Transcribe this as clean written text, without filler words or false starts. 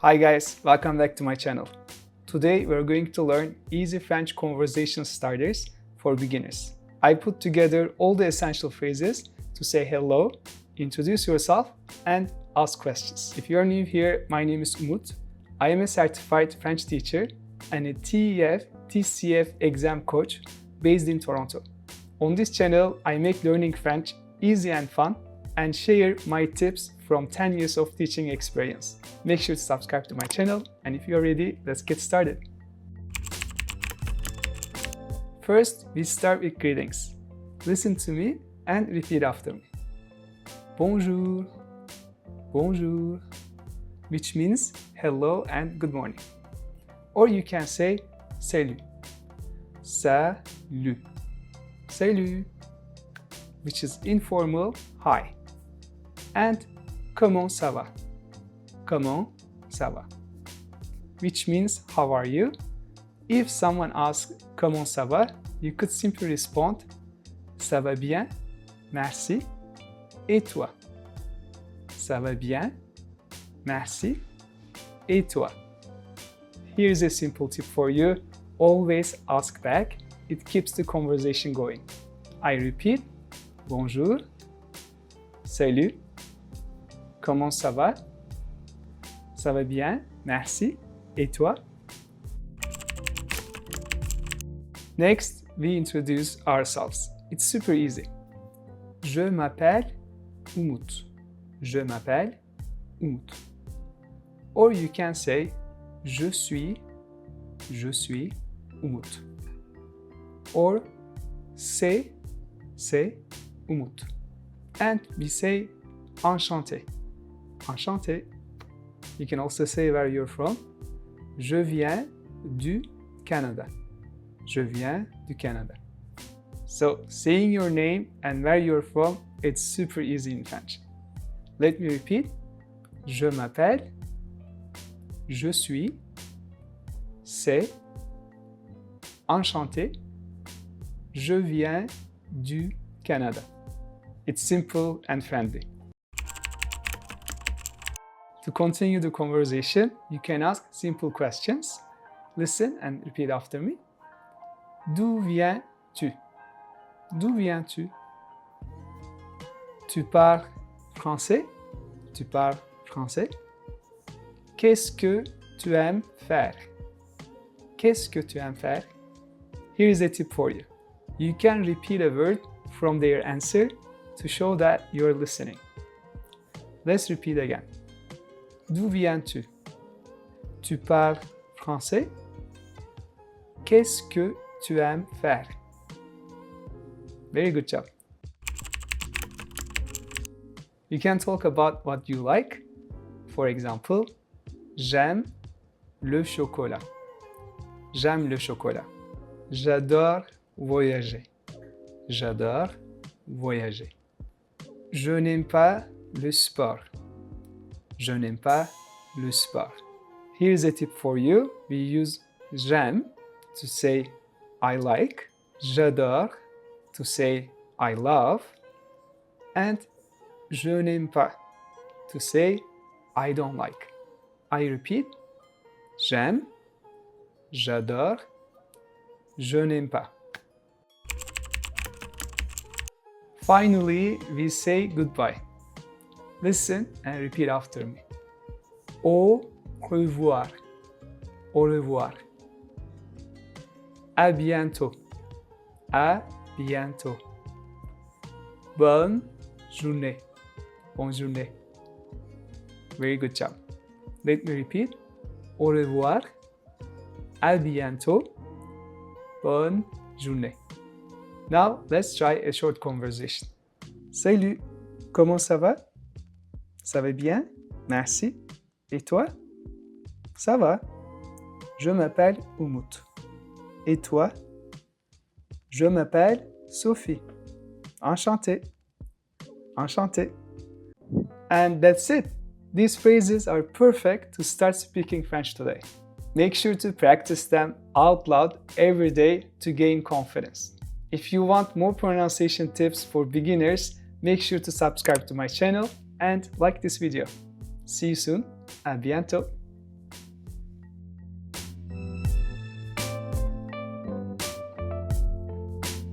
Hi guys, welcome back to my channel. Today we're going to learn easy French conversation starters for beginners. I put together all the essential phrases to say hello, introduce yourself, and ask questions. If you're new here, my name is Umut. I am a certified French teacher and a TCF exam coach based in Toronto. On this channel, I make learning French easy and fun and share my tips from 10 years of teaching experience. Make sure to subscribe to my channel, and if you're ready, let's get started. First, we start with greetings. Listen to me and repeat after me. Bonjour, bonjour, which means hello and good morning. Or you can say salut, salut, salut, which is informal hi. And comment ça va? Comment ça va? Which means how are you? If someone asks comment ça va, you could simply respond ça va bien, merci, et toi? Ça va bien, merci, et toi? Here's a simple tip for you. Always ask back. It keeps the conversation going. I repeat, bonjour, salut, comment ça va? Ça va bien, merci. Et toi? Next, we introduce ourselves. It's super easy. Je m'appelle Umut. Je m'appelle Umut. Or you can say je suis Umut. Or c'est Umut. And we say enchanté. Enchanté. You can also say where you're from. Je viens du Canada. Je viens du Canada. So, saying your name and where you're from, it's super easy in French. Let me repeat. Je m'appelle, je suis, c'est, enchanté, je viens du Canada. It's simple and friendly. To continue the conversation, you can ask simple questions. Listen and repeat after me. D'où viens-tu? D'où viens-tu? Tu parles français? Tu parles français? Qu'est-ce que tu aimes faire? Qu'est-ce que tu aimes faire? Here is a tip for you. You can repeat a word from their answer to show that you're listening. Let's repeat again. D'où viens-tu? Tu parles français? Qu'est-ce que tu aimes faire? Very good job. You can talk about what you like. For example, j'aime le chocolat. J'aime le chocolat. J'adore voyager. J'adore voyager. Je n'aime pas le sport. Je n'aime pas le sport. Here's a tip for you. We use j'aime to say I like, j'adore to say I love, and je n'aime pas to say I don't like. I repeat, j'aime, j'adore, je n'aime pas. Finally, we say goodbye. Listen and repeat after me. Au revoir. Au revoir. À bientôt. À bientôt. Bonne journée. Bonne journée. Very good job. Let me repeat. Au revoir. À bientôt. Bonne journée. Now, let's try a short conversation. Salut. Comment ça va? Ça va bien? Merci. Et toi? Ça va. Je m'appelle Umut. Et toi? Je m'appelle Sophie. Enchanté. Enchanté. And that's it. These phrases are perfect to start speaking French today. Make sure to practice them out loud every day to gain confidence. If you want more pronunciation tips for beginners, make sure to subscribe to my channel and like this video. See you soon. À bientôt.